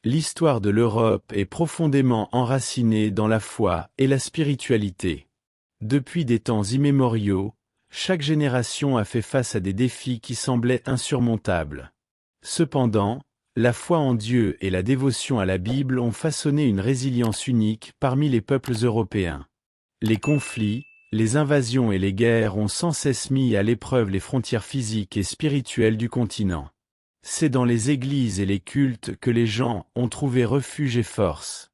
L'histoire de l'Europe est profondément enracinée dans la foi et la spiritualité. Depuis des temps immémoriaux, chaque génération a fait face à des défis qui semblaient insurmontables. Cependant, la foi en Dieu et la dévotion à la Bible ont façonné une résilience unique parmi les peuples européens. Les conflits, les invasions et les guerres ont sans cesse mis à l'épreuve les frontières physiques et spirituelles du continent. C'est dans les églises et les cultes que les gens ont trouvé refuge et force.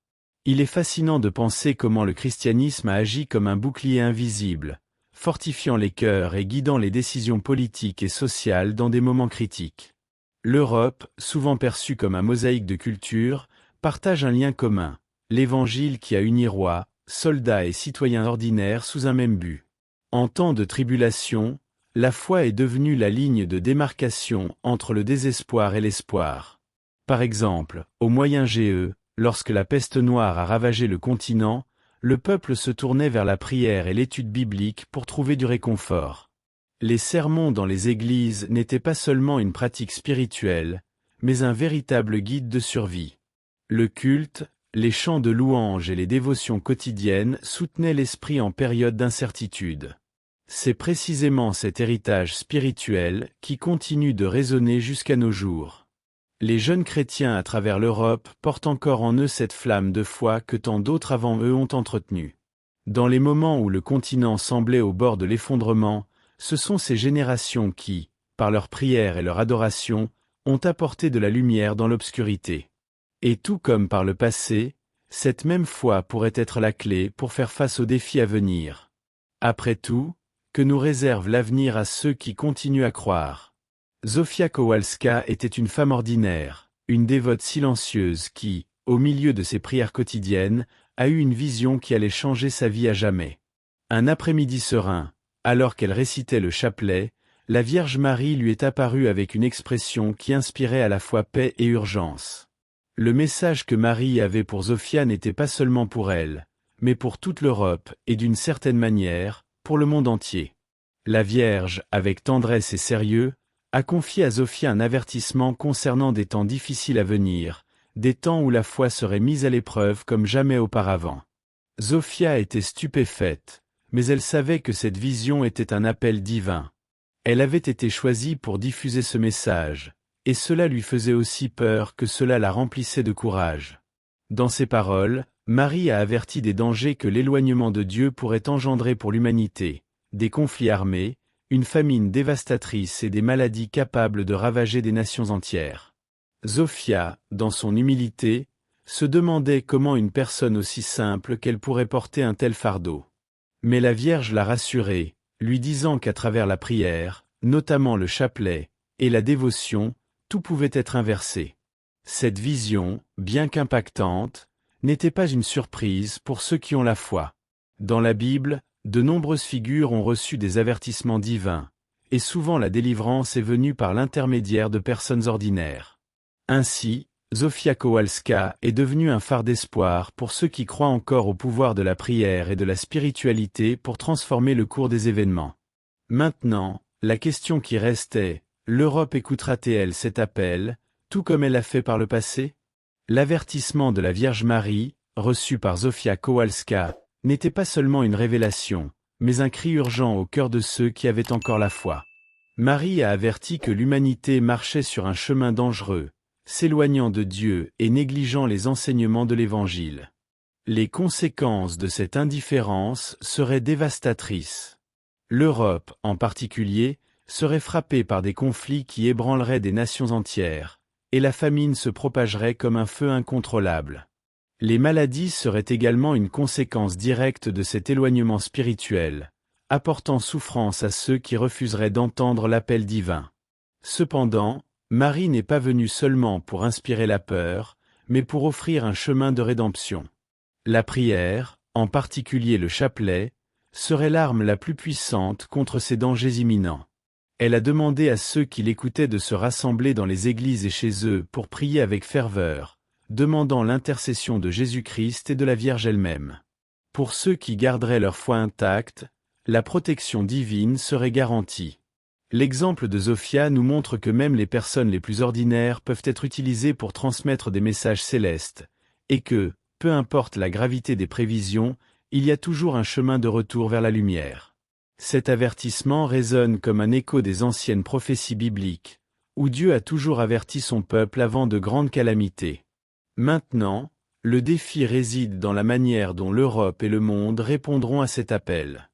Il est fascinant de penser comment le christianisme a agi comme un bouclier invisible, fortifiant les cœurs et guidant les décisions politiques et sociales dans des moments critiques. L'Europe, souvent perçue comme un mosaïque de cultures, partage un lien commun, l'Évangile qui a uni rois, soldats et citoyens ordinaires sous un même but. En temps de tribulation, la foi est devenue la ligne de démarcation entre le désespoir et l'espoir. Par exemple, au Moyen-Âge, lorsque la peste noire a ravagé le continent, le peuple se tournait vers la prière et l'étude biblique pour trouver du réconfort. Les sermons dans les églises n'étaient pas seulement une pratique spirituelle, mais un véritable guide de survie. Le culte, les chants de louanges et les dévotions quotidiennes soutenaient l'esprit en période d'incertitude. C'est précisément cet héritage spirituel qui continue de résonner jusqu'à nos jours. Les jeunes chrétiens à travers l'Europe portent encore en eux cette flamme de foi que tant d'autres avant eux ont entretenue. Dans les moments où le continent semblait au bord de l'effondrement, ce sont ces générations qui, par leur prière et leur adoration, ont apporté de la lumière dans l'obscurité. Et tout comme par le passé, cette même foi pourrait être la clé pour faire face aux défis à venir. Après tout, que nous réserve l'avenir à ceux qui continuent à croire. Zofia Kowalska était une femme ordinaire, une dévote silencieuse qui, au milieu de ses prières quotidiennes, a eu une vision qui allait changer sa vie à jamais. Un après-midi serein, alors qu'elle récitait le chapelet, la Vierge Marie lui est apparue avec une expression qui inspirait à la fois paix et urgence. Le message que Marie avait pour Zofia n'était pas seulement pour elle, mais pour toute l'Europe et d'une certaine manière, pour le monde entier. La Vierge, avec tendresse et sérieux, a confié à Zofia un avertissement concernant des temps difficiles à venir, des temps où la foi serait mise à l'épreuve comme jamais auparavant. Zofia était stupéfaite, mais elle savait que cette vision était un appel divin. Elle avait été choisie pour diffuser ce message, et cela lui faisait aussi peur que cela la remplissait de courage. Dans ses paroles, Marie a averti des dangers que l'éloignement de Dieu pourrait engendrer pour l'humanité, des conflits armés, une famine dévastatrice et des maladies capables de ravager des nations entières. Zofia, dans son humilité, se demandait comment une personne aussi simple qu'elle pourrait porter un tel fardeau. Mais la Vierge l'a rassurée, lui disant qu'à travers la prière, notamment le chapelet, et la dévotion, tout pouvait être inversé. Cette vision, bien qu'impactante, n'était pas une surprise pour ceux qui ont la foi. Dans la Bible, de nombreuses figures ont reçu des avertissements divins, et souvent la délivrance est venue par l'intermédiaire de personnes ordinaires. Ainsi, Zofia Kowalska est devenue un phare d'espoir pour ceux qui croient encore au pouvoir de la prière et de la spiritualité pour transformer le cours des événements. Maintenant, la question qui reste est, l'Europe écoutera-t-elle cet appel, tout comme elle l'a fait par le passé? L'avertissement de la Vierge Marie, reçu par Zofia Kowalska, n'était pas seulement une révélation, mais un cri urgent au cœur de ceux qui avaient encore la foi. Marie a averti que l'humanité marchait sur un chemin dangereux, s'éloignant de Dieu et négligeant les enseignements de l'Évangile. Les conséquences de cette indifférence seraient dévastatrices. L'Europe, en particulier, serait frappée par des conflits qui ébranleraient des nations entières, et la famine se propagerait comme un feu incontrôlable. Les maladies seraient également une conséquence directe de cet éloignement spirituel, apportant souffrance à ceux qui refuseraient d'entendre l'appel divin. Cependant, Marie n'est pas venue seulement pour inspirer la peur, mais pour offrir un chemin de rédemption. La prière, en particulier le chapelet, serait l'arme la plus puissante contre ces dangers imminents. Elle a demandé à ceux qui l'écoutaient de se rassembler dans les églises et chez eux pour prier avec ferveur, demandant l'intercession de Jésus-Christ et de la Vierge elle-même. Pour ceux qui garderaient leur foi intacte, la protection divine serait garantie. L'exemple de Zofia nous montre que même les personnes les plus ordinaires peuvent être utilisées pour transmettre des messages célestes, et que, peu importe la gravité des prévisions, il y a toujours un chemin de retour vers la lumière. Cet avertissement résonne comme un écho des anciennes prophéties bibliques, où Dieu a toujours averti son peuple avant de grandes calamités. Maintenant, le défi réside dans la manière dont l'Europe et le monde répondront à cet appel.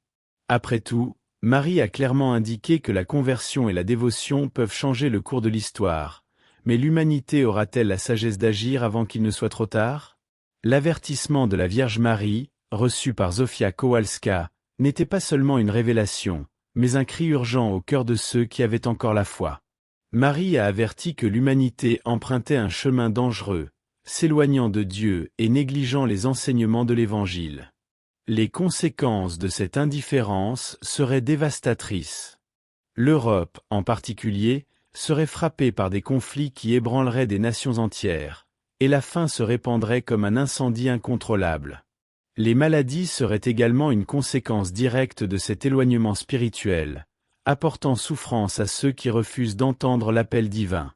Après tout, Marie a clairement indiqué que la conversion et la dévotion peuvent changer le cours de l'histoire, mais l'humanité aura-t-elle la sagesse d'agir avant qu'il ne soit trop tard? L'avertissement de la Vierge Marie, reçu par Zofia Kowalska, n'était pas seulement une révélation, mais un cri urgent au cœur de ceux qui avaient encore la foi. Marie a averti que l'humanité empruntait un chemin dangereux, s'éloignant de Dieu et négligeant les enseignements de l'Évangile. Les conséquences de cette indifférence seraient dévastatrices. L'Europe, en particulier, serait frappée par des conflits qui ébranleraient des nations entières, et la faim se répandrait comme un incendie incontrôlable. Les maladies seraient également une conséquence directe de cet éloignement spirituel, apportant souffrance à ceux qui refusent d'entendre l'appel divin.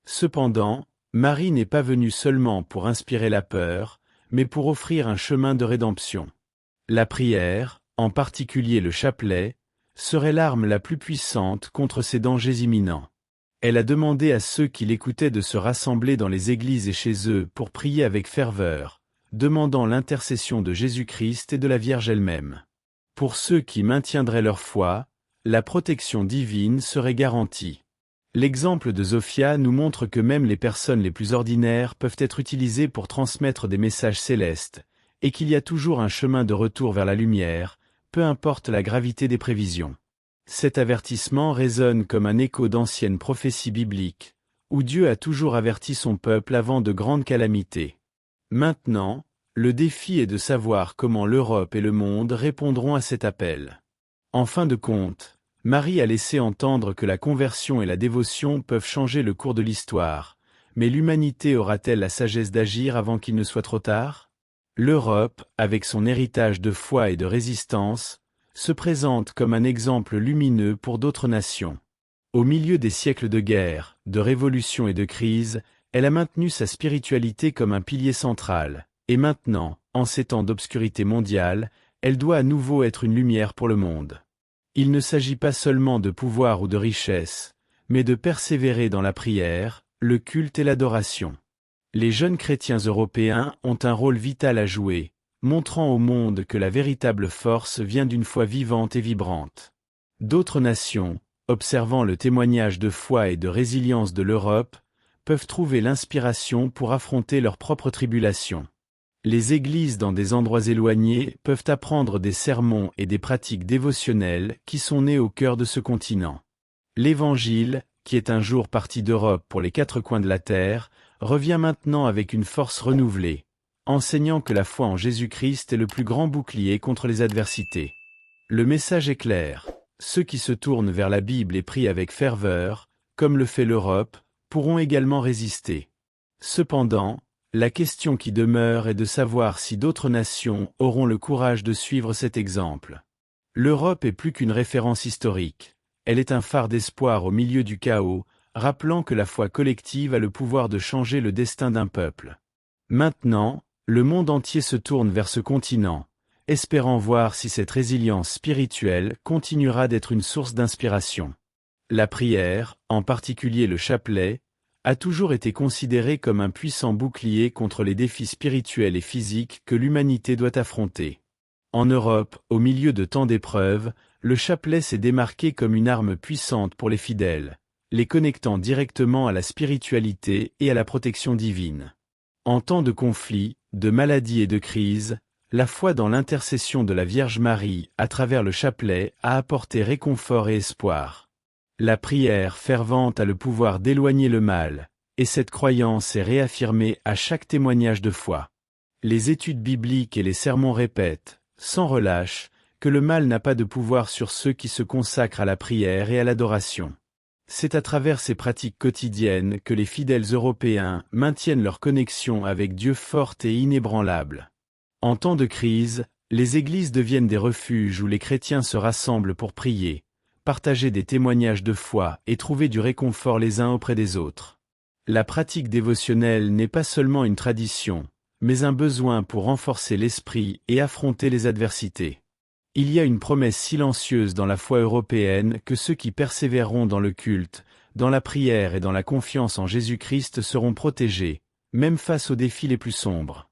Cependant, Marie n'est pas venue seulement pour inspirer la peur, mais pour offrir un chemin de rédemption. La prière, en particulier le chapelet, serait l'arme la plus puissante contre ces dangers imminents. Elle a demandé à ceux qui l'écoutaient de se rassembler dans les églises et chez eux pour prier avec ferveur, demandant l'intercession de Jésus-Christ et de la Vierge elle-même. Pour ceux qui maintiendraient leur foi, la protection divine serait garantie. L'exemple de Zofia nous montre que même les personnes les plus ordinaires peuvent être utilisées pour transmettre des messages célestes, et qu'il y a toujours un chemin de retour vers la lumière, peu importe la gravité des prévisions. Cet avertissement résonne comme un écho d'anciennes prophéties bibliques, où Dieu a toujours averti son peuple avant de grandes calamités. Maintenant, le défi est de savoir comment l'Europe et le monde répondront à cet appel. En fin de compte, Marie a laissé entendre que la conversion et la dévotion peuvent changer le cours de l'histoire, mais l'humanité aura-t-elle la sagesse d'agir avant qu'il ne soit trop tard? L'Europe, avec son héritage de foi et de résistance, se présente comme un exemple lumineux pour d'autres nations. Au milieu des siècles de guerre, de révolutions et de crises, elle a maintenu sa spiritualité comme un pilier central, et maintenant, en ces temps d'obscurité mondiale, elle doit à nouveau être une lumière pour le monde. Il ne s'agit pas seulement de pouvoir ou de richesse, mais de persévérer dans la prière, le culte et l'adoration. Les jeunes chrétiens européens ont un rôle vital à jouer, montrant au monde que la véritable force vient d'une foi vivante et vibrante. D'autres nations, observant le témoignage de foi et de résilience de l'Europe, peuvent trouver l'inspiration pour affronter leurs propres tribulations. Les églises dans des endroits éloignés peuvent apprendre des sermons et des pratiques dévotionnelles qui sont nées au cœur de ce continent. L'Évangile, qui est un jour parti d'Europe pour les quatre coins de la terre, revient maintenant avec une force renouvelée, enseignant que la foi en Jésus-Christ est le plus grand bouclier contre les adversités. Le message est clair, ceux qui se tournent vers la Bible et prient avec ferveur, comme le fait l'Europe, pourront également résister. Cependant, la question qui demeure est de savoir si d'autres nations auront le courage de suivre cet exemple. L'Europe est plus qu'une référence historique, elle est un phare d'espoir au milieu du chaos, rappelant que la foi collective a le pouvoir de changer le destin d'un peuple. Maintenant, le monde entier se tourne vers ce continent, espérant voir si cette résilience spirituelle continuera d'être une source d'inspiration. La prière, en particulier le chapelet, a toujours été considérée comme un puissant bouclier contre les défis spirituels et physiques que l'humanité doit affronter. En Europe, au milieu de tant d'épreuves, le chapelet s'est démarqué comme une arme puissante pour les fidèles, les connectant directement à la spiritualité et à la protection divine. En temps de conflit, de maladie et de crise, la foi dans l'intercession de la Vierge Marie à travers le chapelet a apporté réconfort et espoir. La prière fervente a le pouvoir d'éloigner le mal, et cette croyance est réaffirmée à chaque témoignage de foi. Les études bibliques et les sermons répètent, sans relâche, que le mal n'a pas de pouvoir sur ceux qui se consacrent à la prière et à l'adoration. C'est à travers ces pratiques quotidiennes que les fidèles européens maintiennent leur connexion avec Dieu forte et inébranlable. En temps de crise, les églises deviennent des refuges où les chrétiens se rassemblent pour prier, partager des témoignages de foi et trouver du réconfort les uns auprès des autres. La pratique dévotionnelle n'est pas seulement une tradition, mais un besoin pour renforcer l'esprit et affronter les adversités. Il y a une promesse silencieuse dans la foi européenne que ceux qui persévéreront dans le culte, dans la prière et dans la confiance en Jésus-Christ seront protégés, même face aux défis les plus sombres.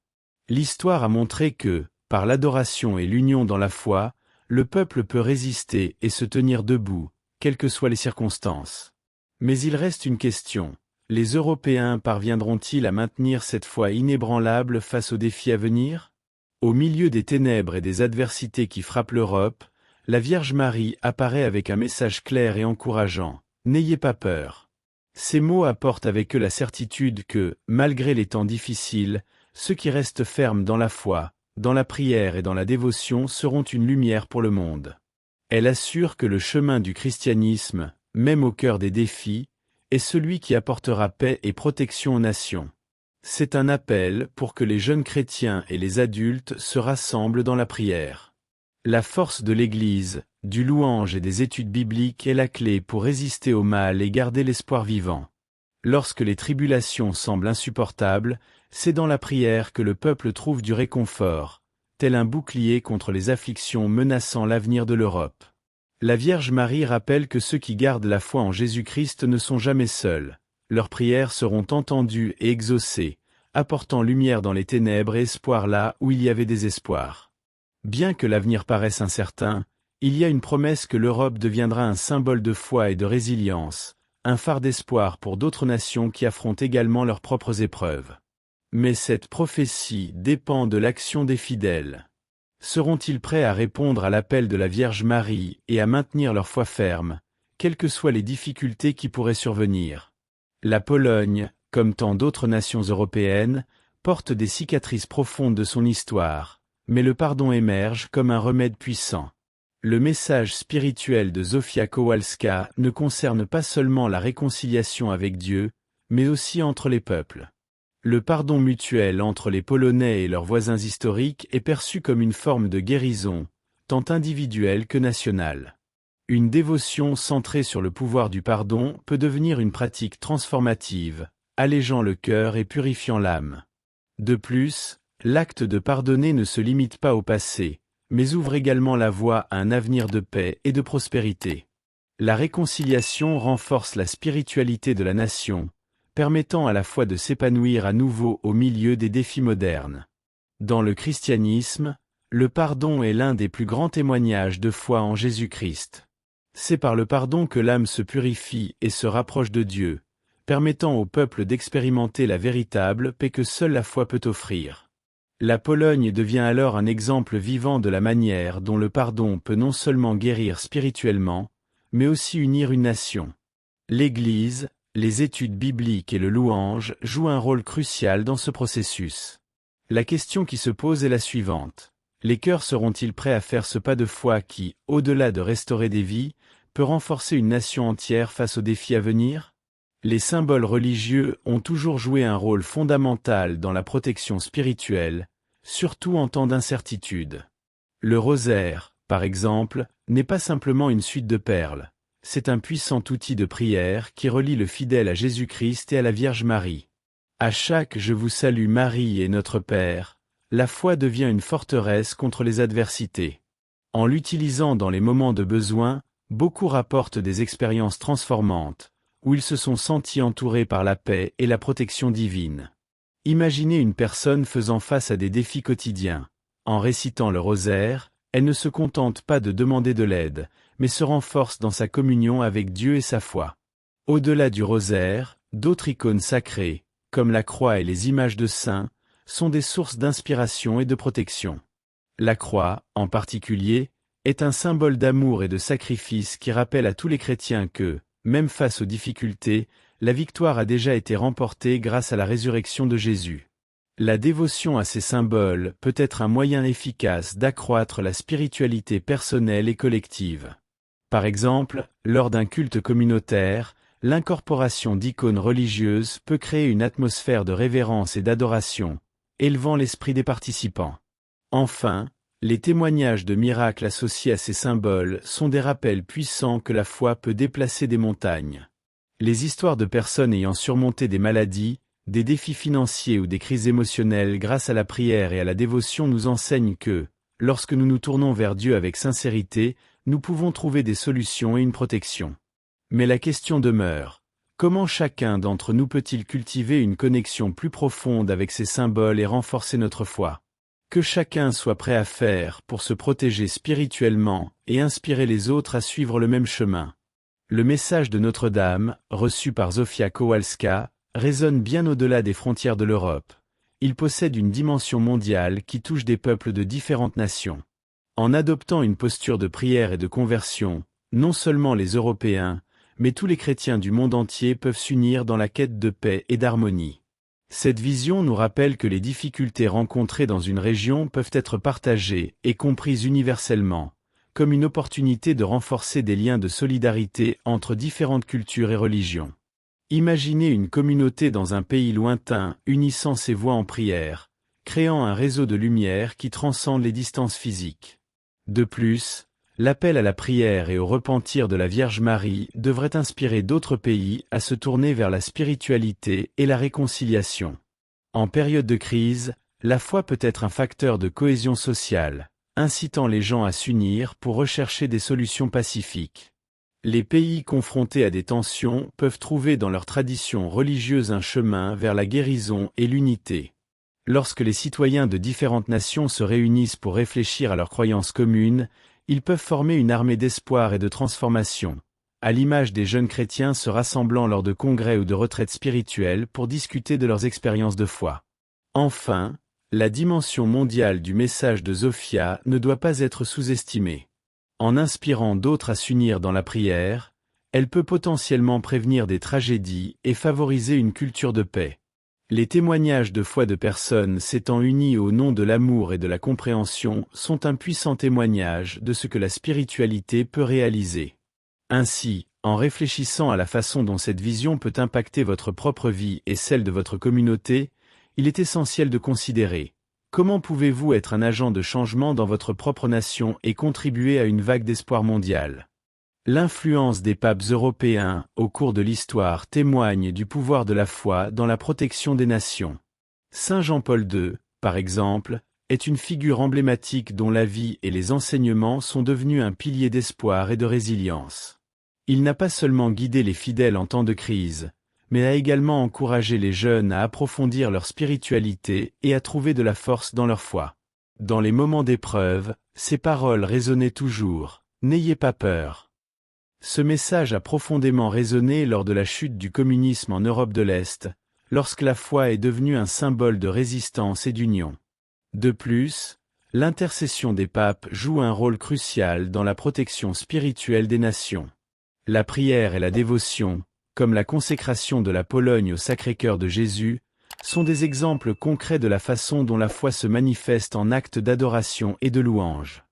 L'histoire a montré que, par l'adoration et l'union dans la foi, le peuple peut résister et se tenir debout, quelles que soient les circonstances. Mais il reste une question. Les Européens parviendront-ils à maintenir cette foi inébranlable face aux défis à venir? Au milieu des ténèbres et des adversités qui frappent l'Europe, la Vierge Marie apparaît avec un message clair et encourageant. N'ayez pas peur. Ces mots apportent avec eux la certitude que, malgré les temps difficiles, ceux qui restent fermes dans la foi, dans la prière et dans la dévotion seront une lumière pour le monde. Elle assure que le chemin du christianisme, même au cœur des défis, est celui qui apportera paix et protection aux nations. C'est un appel pour que les jeunes chrétiens et les adultes se rassemblent dans la prière. La force de l'Église, du louange et des études bibliques est la clé pour résister au mal et garder l'espoir vivant. Lorsque les tribulations semblent insupportables, c'est dans la prière que le peuple trouve du réconfort, tel un bouclier contre les afflictions menaçant l'avenir de l'Europe. La Vierge Marie rappelle que ceux qui gardent la foi en Jésus-Christ ne sont jamais seuls. Leurs prières seront entendues et exaucées, apportant lumière dans les ténèbres et espoir là où il y avait désespoir. Bien que l'avenir paraisse incertain, il y a une promesse que l'Europe deviendra un symbole de foi et de résilience, un phare d'espoir pour d'autres nations qui affrontent également leurs propres épreuves. Mais cette prophétie dépend de l'action des fidèles. Seront-ils prêts à répondre à l'appel de la Vierge Marie et à maintenir leur foi ferme, quelles que soient les difficultés qui pourraient survenir? La Pologne, comme tant d'autres nations européennes, porte des cicatrices profondes de son histoire, mais le pardon émerge comme un remède puissant. Le message spirituel de Zofia Kowalska ne concerne pas seulement la réconciliation avec Dieu, mais aussi entre les peuples. Le pardon mutuel entre les Polonais et leurs voisins historiques est perçu comme une forme de guérison, tant individuelle que nationale. Une dévotion centrée sur le pouvoir du pardon peut devenir une pratique transformative, allégeant le cœur et purifiant l'âme. De plus, l'acte de pardonner ne se limite pas au passé, mais ouvre également la voie à un avenir de paix et de prospérité. La réconciliation renforce la spiritualité de la nation, permettant à la foi de s'épanouir à nouveau au milieu des défis modernes. Dans le christianisme, le pardon est l'un des plus grands témoignages de foi en Jésus-Christ. C'est par le pardon que l'âme se purifie et se rapproche de Dieu, permettant au peuple d'expérimenter la véritable paix que seule la foi peut offrir. La Pologne devient alors un exemple vivant de la manière dont le pardon peut non seulement guérir spirituellement, mais aussi unir une nation. L'Église, les études bibliques et le louange jouent un rôle crucial dans ce processus. La question qui se pose est la suivante. Les cœurs seront-ils prêts à faire ce pas de foi qui, au-delà de restaurer des vies, peut renforcer une nation entière face aux défis à venir? Les symboles religieux ont toujours joué un rôle fondamental dans la protection spirituelle, surtout en temps d'incertitude. Le rosaire, par exemple, n'est pas simplement une suite de perles. C'est un puissant outil de prière qui relie le fidèle à Jésus-Christ et à la Vierge Marie. À chaque « Je vous salue Marie et notre Père », la foi devient une forteresse contre les adversités. En l'utilisant dans les moments de besoin, beaucoup rapportent des expériences transformantes, où ils se sont sentis entourés par la paix et la protection divine. Imaginez une personne faisant face à des défis quotidiens. En récitant le rosaire, elle ne se contente pas de demander de l'aide, mais se renforce dans sa communion avec Dieu et sa foi. Au-delà du rosaire, d'autres icônes sacrées, comme la croix et les images de saints, sont des sources d'inspiration et de protection. La croix, en particulier, est un symbole d'amour et de sacrifice qui rappelle à tous les chrétiens que, même face aux difficultés, la victoire a déjà été remportée grâce à la résurrection de Jésus. La dévotion à ces symboles peut être un moyen efficace d'accroître la spiritualité personnelle et collective. Par exemple, lors d'un culte communautaire, l'incorporation d'icônes religieuses peut créer une atmosphère de révérence et d'adoration, élevant l'esprit des participants. Enfin, Les témoignages de miracles associés à ces symboles sont des rappels puissants que la foi peut déplacer des montagnes. Les histoires de personnes ayant surmonté des maladies, des défis financiers ou des crises émotionnelles grâce à la prière et à la dévotion nous enseignent que, lorsque nous nous tournons vers Dieu avec sincérité, nous pouvons trouver des solutions et une protection. Mais la question demeure, comment chacun d'entre nous peut-il cultiver une connexion plus profonde avec ces symboles et renforcer notre foi? Que chacun soit prêt à faire pour se protéger spirituellement et inspirer les autres à suivre le même chemin. Le message de Notre-Dame, reçu par Zofia Kowalska, résonne bien au-delà des frontières de l'Europe. Il possède une dimension mondiale qui touche des peuples de différentes nations. En adoptant une posture de prière et de conversion, non seulement les Européens, mais tous les chrétiens du monde entier peuvent s'unir dans la quête de paix et d'harmonie. Cette vision nous rappelle que les difficultés rencontrées dans une région peuvent être partagées et comprises universellement, comme une opportunité de renforcer des liens de solidarité entre différentes cultures et religions. Imaginez une communauté dans un pays lointain unissant ses voix en prière, créant un réseau de lumière qui transcende les distances physiques. De plus, l'appel à la prière et au repentir de la Vierge Marie devrait inspirer d'autres pays à se tourner vers la spiritualité et la réconciliation. En période de crise, la foi peut être un facteur de cohésion sociale, incitant les gens à s'unir pour rechercher des solutions pacifiques. Les pays confrontés à des tensions peuvent trouver dans leur tradition religieuse un chemin vers la guérison et l'unité. Lorsque les citoyens de différentes nations se réunissent pour réfléchir à leurs croyances communes, ils peuvent former une armée d'espoir et de transformation, à l'image des jeunes chrétiens se rassemblant lors de congrès ou de retraites spirituelles pour discuter de leurs expériences de foi. Enfin, la dimension mondiale du message de Zofia ne doit pas être sous-estimée. En inspirant d'autres à s'unir dans la prière, elle peut potentiellement prévenir des tragédies et favoriser une culture de paix. Les témoignages de foi de personnes s'étant unies au nom de l'amour et de la compréhension sont un puissant témoignage de ce que la spiritualité peut réaliser. Ainsi, en réfléchissant à la façon dont cette vision peut impacter votre propre vie et celle de votre communauté, il est essentiel de considérer comment pouvez-vous être un agent de changement dans votre propre nation et contribuer à une vague d'espoir mondial. L'influence des papes européens au cours de l'histoire témoigne du pouvoir de la foi dans la protection des nations. Saint Jean-Paul II, par exemple, est une figure emblématique dont la vie et les enseignements sont devenus un pilier d'espoir et de résilience. Il n'a pas seulement guidé les fidèles en temps de crise, mais a également encouragé les jeunes à approfondir leur spiritualité et à trouver de la force dans leur foi. Dans les moments d'épreuve, ces paroles résonnaient toujours « N'ayez pas peur ». Ce message a profondément résonné lors de la chute du communisme en Europe de l'Est, lorsque la foi est devenue un symbole de résistance et d'union. De plus, l'intercession des papes joue un rôle crucial dans la protection spirituelle des nations. La prière et la dévotion, comme la consécration de la Pologne au Sacré-Cœur de Jésus, sont des exemples concrets de la façon dont la foi se manifeste en actes d'adoration et de louange.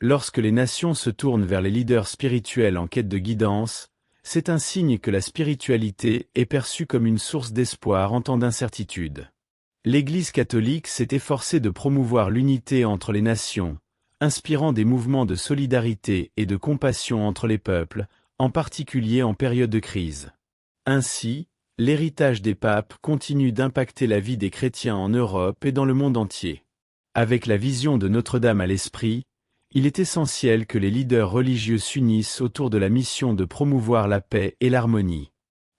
Lorsque les nations se tournent vers les leaders spirituels en quête de guidance, c'est un signe que la spiritualité est perçue comme une source d'espoir en temps d'incertitude. L'Église catholique s'est efforcée de promouvoir l'unité entre les nations, inspirant des mouvements de solidarité et de compassion entre les peuples, en particulier en période de crise. Ainsi, l'héritage des papes continue d'impacter la vie des chrétiens en Europe et dans le monde entier. Avec la vision de Notre-Dame à l'esprit, il est essentiel que les leaders religieux s'unissent autour de la mission de promouvoir la paix et l'harmonie.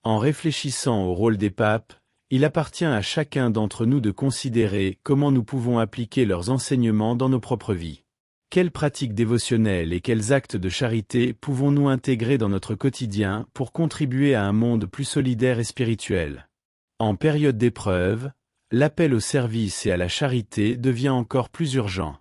En réfléchissant au rôle des papes, il appartient à chacun d'entre nous de considérer comment nous pouvons appliquer leurs enseignements dans nos propres vies. Quelles pratiques dévotionnelles et quels actes de charité pouvons-nous intégrer dans notre quotidien pour contribuer à un monde plus solidaire et spirituel? En période d'épreuve, l'appel au service et à la charité devient encore plus urgent.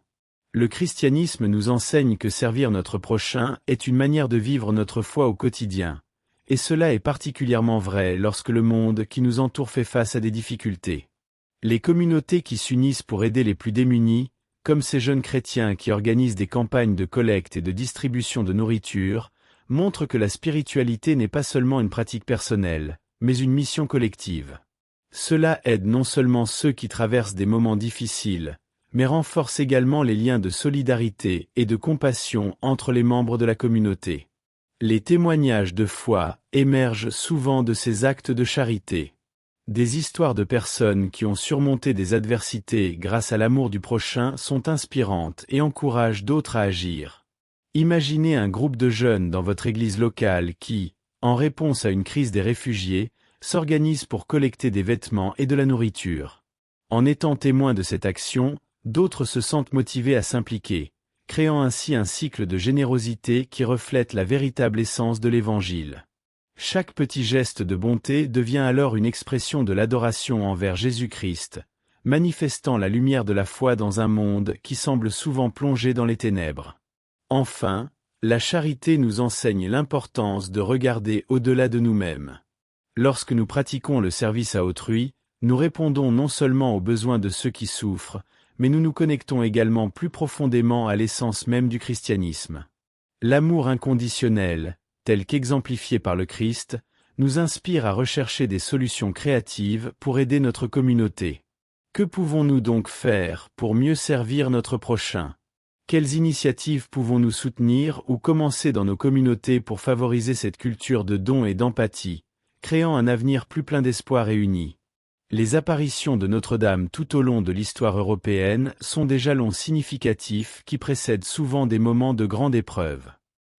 Le christianisme nous enseigne que servir notre prochain est une manière de vivre notre foi au quotidien, et cela est particulièrement vrai lorsque le monde qui nous entoure fait face à des difficultés. Les communautés qui s'unissent pour aider les plus démunis, comme ces jeunes chrétiens qui organisent des campagnes de collecte et de distribution de nourriture, montrent que la spiritualité n'est pas seulement une pratique personnelle, mais une mission collective. Cela aide non seulement ceux qui traversent des moments difficiles, mais renforce également les liens de solidarité et de compassion entre les membres de la communauté. Les témoignages de foi émergent souvent de ces actes de charité. Des histoires de personnes qui ont surmonté des adversités grâce à l'amour du prochain sont inspirantes et encouragent d'autres à agir. Imaginez un groupe de jeunes dans votre église locale qui, en réponse à une crise des réfugiés, s'organise pour collecter des vêtements et de la nourriture. En étant témoins de cette action, d'autres se sentent motivés à s'impliquer, créant ainsi un cycle de générosité qui reflète la véritable essence de l'Évangile. Chaque petit geste de bonté devient alors une expression de l'adoration envers Jésus-Christ, manifestant la lumière de la foi dans un monde qui semble souvent plongé dans les ténèbres. Enfin, la charité nous enseigne l'importance de regarder au-delà de nous-mêmes. Lorsque nous pratiquons le service à autrui, nous répondons non seulement aux besoins de ceux qui souffrent, mais nous nous connectons également plus profondément à l'essence même du christianisme. L'amour inconditionnel, tel qu'exemplifié par le Christ, nous inspire à rechercher des solutions créatives pour aider notre communauté. Que pouvons-nous donc faire pour mieux servir notre prochain? Quelles initiatives pouvons-nous soutenir ou commencer dans nos communautés pour favoriser cette culture de don et d'empathie, créant un avenir plus plein d'espoir et uni? Les apparitions de Notre-Dame tout au long de l'histoire européenne sont des jalons significatifs qui précèdent souvent des moments de grande épreuve.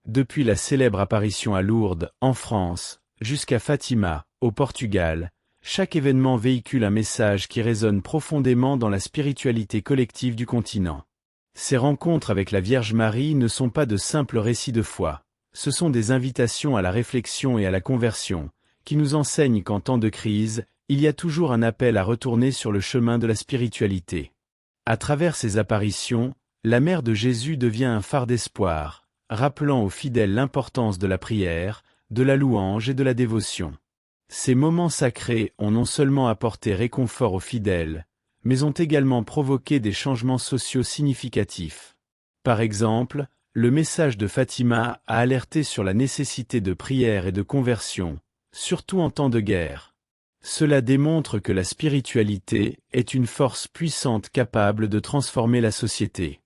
Depuis la célèbre apparition à Lourdes, en France, jusqu'à Fatima, au Portugal, chaque événement véhicule un message qui résonne profondément dans la spiritualité collective du continent. Ces rencontres avec la Vierge Marie ne sont pas de simples récits de foi, ce sont des invitations à la réflexion et à la conversion, qui nous enseignent qu'en temps de crise, il y a toujours un appel à retourner sur le chemin de la spiritualité. À travers ces apparitions, la mère de Jésus devient un phare d'espoir, rappelant aux fidèles l'importance de la prière, de la louange et de la dévotion. Ces moments sacrés ont non seulement apporté réconfort aux fidèles, mais ont également provoqué des changements sociaux significatifs. Par exemple, le message de Fatima a alerté sur la nécessité de prière et de conversion, surtout en temps de guerre. Cela démontre que la spiritualité est une force puissante capable de transformer la société.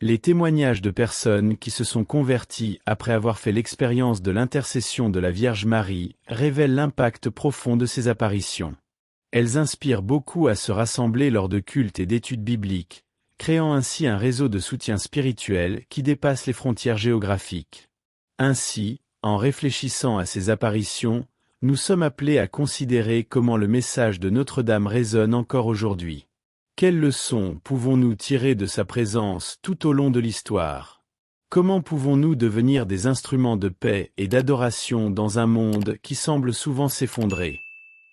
Les témoignages de personnes qui se sont converties après avoir fait l'expérience de l'intercession de la Vierge Marie révèlent l'impact profond de ces apparitions. Elles inspirent beaucoup à se rassembler lors de cultes et d'études bibliques, créant ainsi un réseau de soutien spirituel qui dépasse les frontières géographiques. Ainsi, en réfléchissant à ces apparitions, nous sommes appelés à considérer comment le message de Notre-Dame résonne encore aujourd'hui. Quelles leçons pouvons-nous tirer de sa présence tout au long de l'histoire? Comment pouvons-nous devenir des instruments de paix et d'adoration dans un monde qui semble souvent s'effondrer?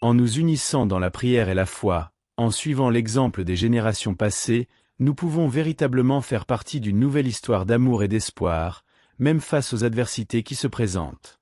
En nous unissant dans la prière et la foi, en suivant l'exemple des générations passées, nous pouvons véritablement faire partie d'une nouvelle histoire d'amour et d'espoir, même face aux adversités qui se présentent.